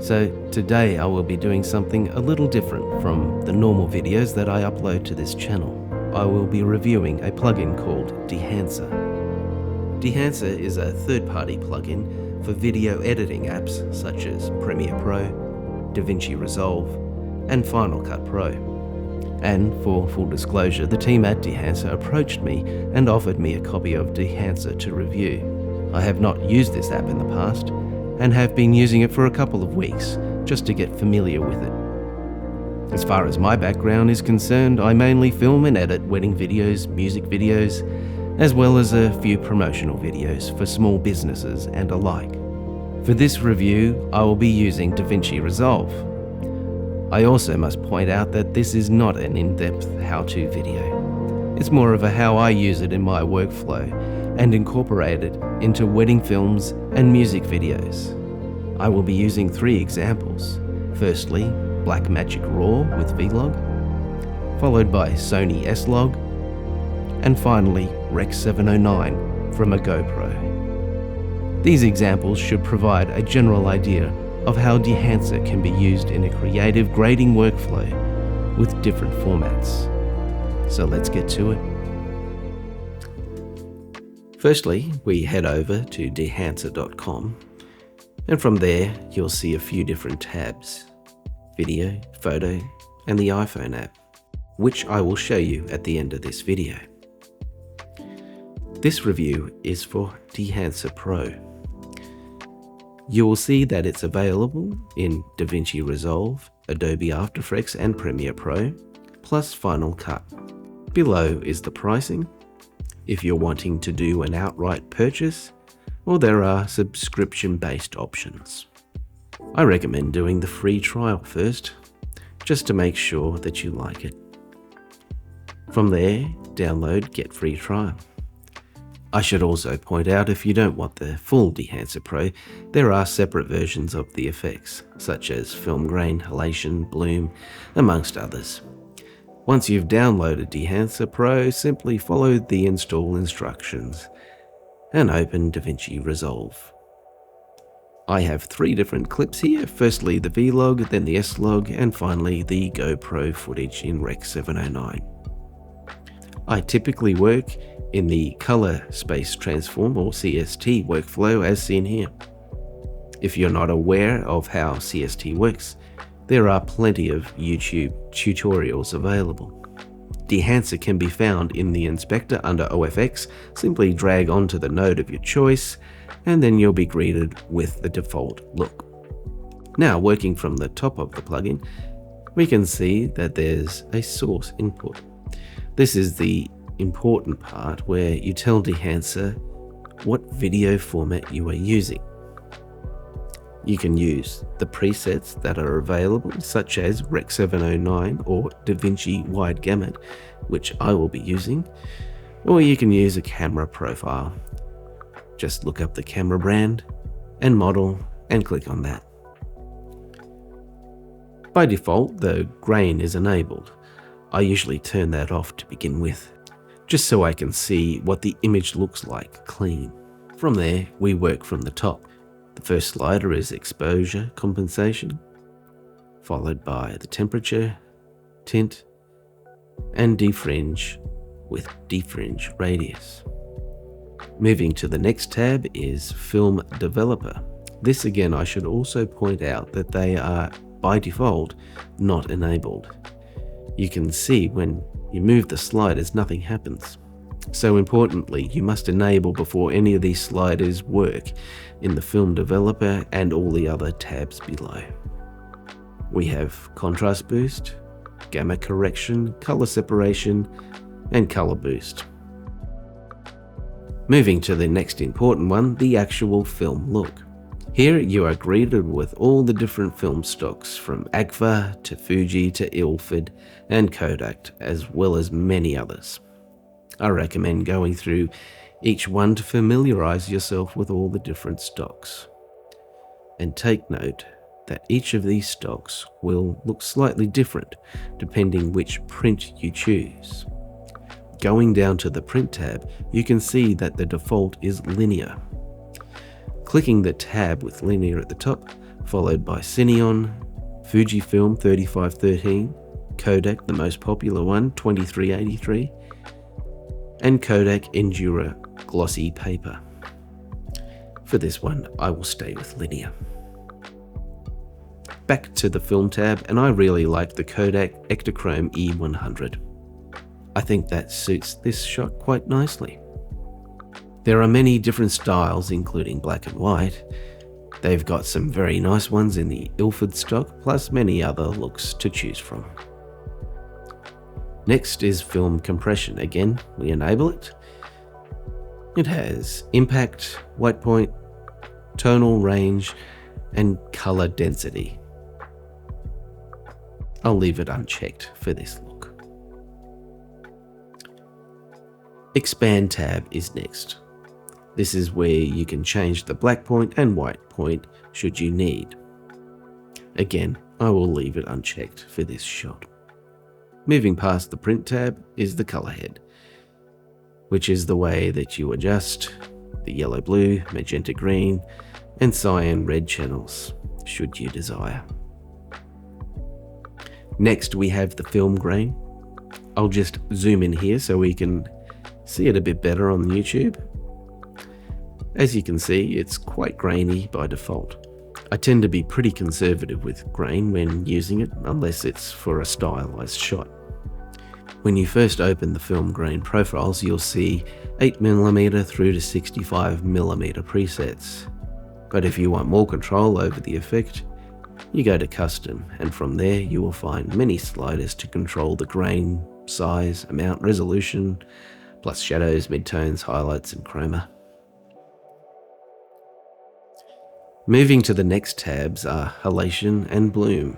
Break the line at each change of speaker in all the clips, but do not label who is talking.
So today I will be doing something a little different from the normal videos that I upload to this channel. I will be reviewing a plugin called Dehancer. Dehancer is a third-party plugin for video editing apps such as Premiere Pro, Davinci Resolve, and Final Cut Pro. And for full disclosure, the team at Dehancer approached me and offered me a copy of Dehancer to review. I have not used this app in the past, and have been using it for a couple of weeks just to get familiar with it. As far as my background is concerned, I mainly film and edit wedding videos, music videos, as well as a few promotional videos for small businesses and alike. For this review, I will be using Davinci Resolve. I also must point out that this is not an in-depth how-to video. It's more of a how I use it in my workflow and incorporate it into wedding films and music videos. I will be using 3 examples. Firstly, Blackmagic RAW with Vlog, followed by Sony S-Log, and finally Rec 709 from a GoPro. These examples should provide a general idea of how Dehancer can be used in a creative grading workflow with different formats. So let's get to it. Firstly, we head over to dehancer.com, and from there you'll see a few different tabs: video, photo, and the iPhone app, which I will show you at the end of this video. This review is for Dehancer Pro. You will see that it's available in Davinci Resolve, Adobe After Effects and Premiere Pro, plus Final Cut. Below is the pricing, if you're wanting to do an outright purchase, or there are subscription-based options. I recommend doing the free trial first, just to make sure that you like it. From there, download Get Free Trial. I should also point out, if you don't want the full Dehancer Pro, there are separate versions of the effects, such as film grain, halation, bloom, amongst others. Once you've downloaded Dehancer Pro, simply follow the install instructions and open Davinci Resolve. I have 3 different clips here, firstly the Vlog, then the S-Log, and finally the GoPro footage in Rec 709. I typically work in the Color Space Transform or CST workflow as seen here. If you're not aware of how CST works, there are plenty of YouTube tutorials available. Dehancer can be found in the inspector under OFX. Simply drag onto the node of your choice, and then you'll be greeted with the default look. Now, working from the top of the plugin, we can see that there's a source input. This is the important part where you tell Dehancer what video format you are using. You can use the presets that are available, such as Rec 709 or Davinci Wide Gamut, which I will be using, or you can use a camera profile. Just look up the camera brand and model and click on that. By default, the grain is enabled. I usually turn that off to begin with, just so I can see what the image looks like clean. From there, we work from the top. The first slider is exposure compensation, followed by the temperature, tint, and defringe with defringe radius. Moving to the next tab is Film Developer. This again, I should also point out that they are by default not enabled. You can see when you move the sliders, nothing happens. So importantly, you must enable before any of these sliders work in the Film Developer and all the other tabs below. We have Contrast Boost, Gamma Correction, Color Separation, and Color Boost. Moving to the next important one, the actual film look. Here you are greeted with all the different film stocks from Agfa to Fuji to Ilford and Kodak, as well as many others. I recommend going through each one to familiarize yourself with all the different stocks. And take note that each of these stocks will look slightly different depending which print you choose. Going down to the print tab, you can see that the default is linear. Clicking the tab with linear at the top followed by Cineon, Fujifilm 3513, Kodak, the most popular one, 2383, and Kodak Endura glossy paper. For this one, I will stay with linear. Back to the film tab, and I really like the Kodak Ektachrome E100. I think that suits this shot quite nicely. There are many different styles, including black and white. They've got some very nice ones in the Ilford stock, plus many other looks to choose from. Next is film compression. Again, we enable it. It has impact, white point, tonal range, and color density. I'll leave it unchecked for this look. Expand tab is next. This is where you can change the black point and white point should you need. Again, I will leave it unchecked for this shot. Moving past the print tab is the color head, which is the way that you adjust the yellow, blue, magenta, green, and cyan red channels, should you desire. Next, we have the film grain. I'll just zoom in here so we can see it a bit better on YouTube. As you can see, it's quite grainy by default. I tend to be pretty conservative with grain when using it, unless it's for a stylized shot. When you first open the film grain profiles, you'll see 8mm through to 65mm presets. But if you want more control over the effect, you go to custom, and from there you will find many sliders to control the grain, size, amount, resolution, plus shadows, midtones, highlights, and chroma. Moving to the next tabs are halation and bloom.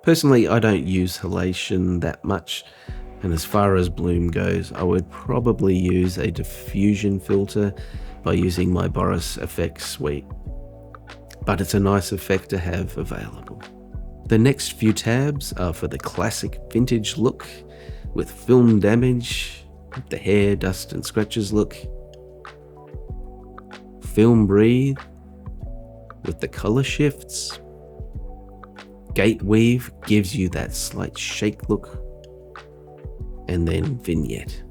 Personally, I don't use halation that much, and as far as bloom goes, I would probably use a diffusion filter by using my Boris effects suite. But it's a nice effect to have available. The next few tabs are for the classic vintage look with film damage, the hair, dust and scratches look, film breathe with the color shifts, gate weave gives you that slight shake look, and then vignette.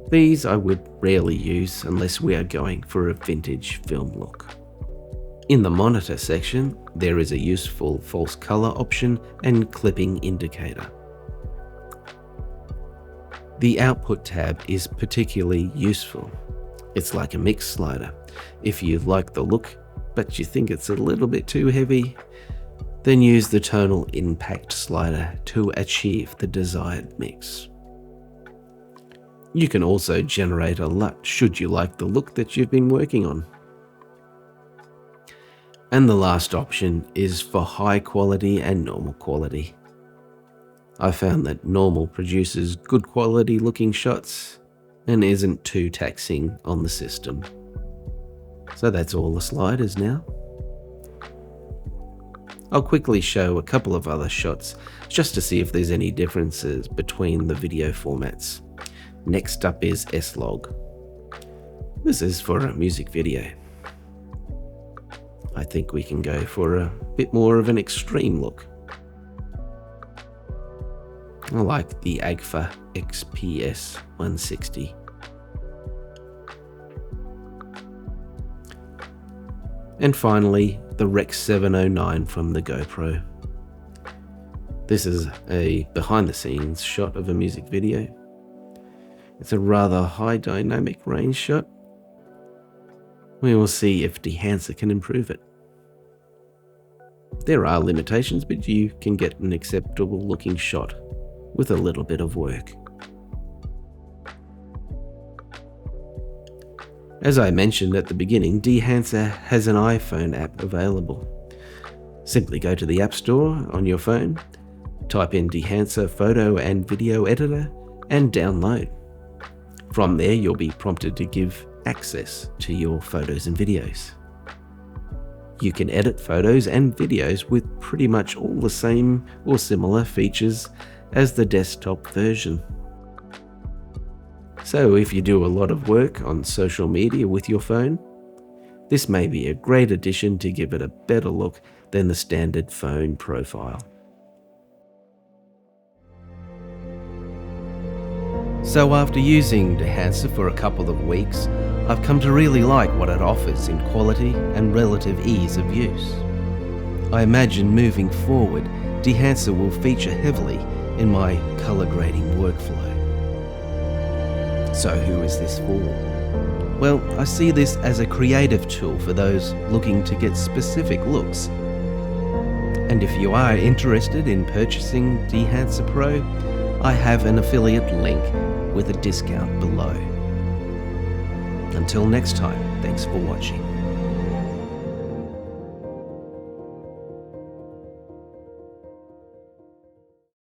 These I would rarely use unless we are going for a vintage film look. In the monitor section, there is a useful false color option and clipping indicator. The output tab is particularly useful. It's like a mix slider. If you like the look, but you think it's a little bit too heavy, then use the tonal impact slider to achieve the desired mix. You can also generate a LUT should you like the look that you've been working on. And the last option is for high quality and normal quality. I found that normal produces good quality looking shots and isn't too taxing on the system. So that's all the sliders now. I'll quickly show a couple of other shots just to see if there's any differences between the video formats. Next up is S-Log. This is for a music video. I think we can go for a bit more of an extreme look. I like the Agfa XPS 160. And finally, the Rec 709 from the GoPro. This is a behind the scenes shot of a music video. It's a rather high dynamic range shot. We will see if Dehancer can improve it. There are limitations, but you can get an acceptable looking shot with a little bit of work. As I mentioned at the beginning, Dehancer has an iPhone app available. Simply go to the App Store on your phone, type in Dehancer Photo and Video Editor, and download. From there, you'll be prompted to give access to your photos and videos. You can edit photos and videos with pretty much all the same or similar features as the desktop version. So if you do a lot of work on social media with your phone, This may be a great addition to give it a better look than the standard phone profile. So after using Dehancer for a couple of weeks, I've come to really like what it offers in quality and relative ease of use. I imagine moving forward, Dehancer will feature heavily in my color grading workflow. So who is this for? Well, I see this as a creative tool for those looking to get specific looks. And if you are interested in purchasing Dehancer Pro, I have an affiliate link with a discount below. Until next time, thanks for watching.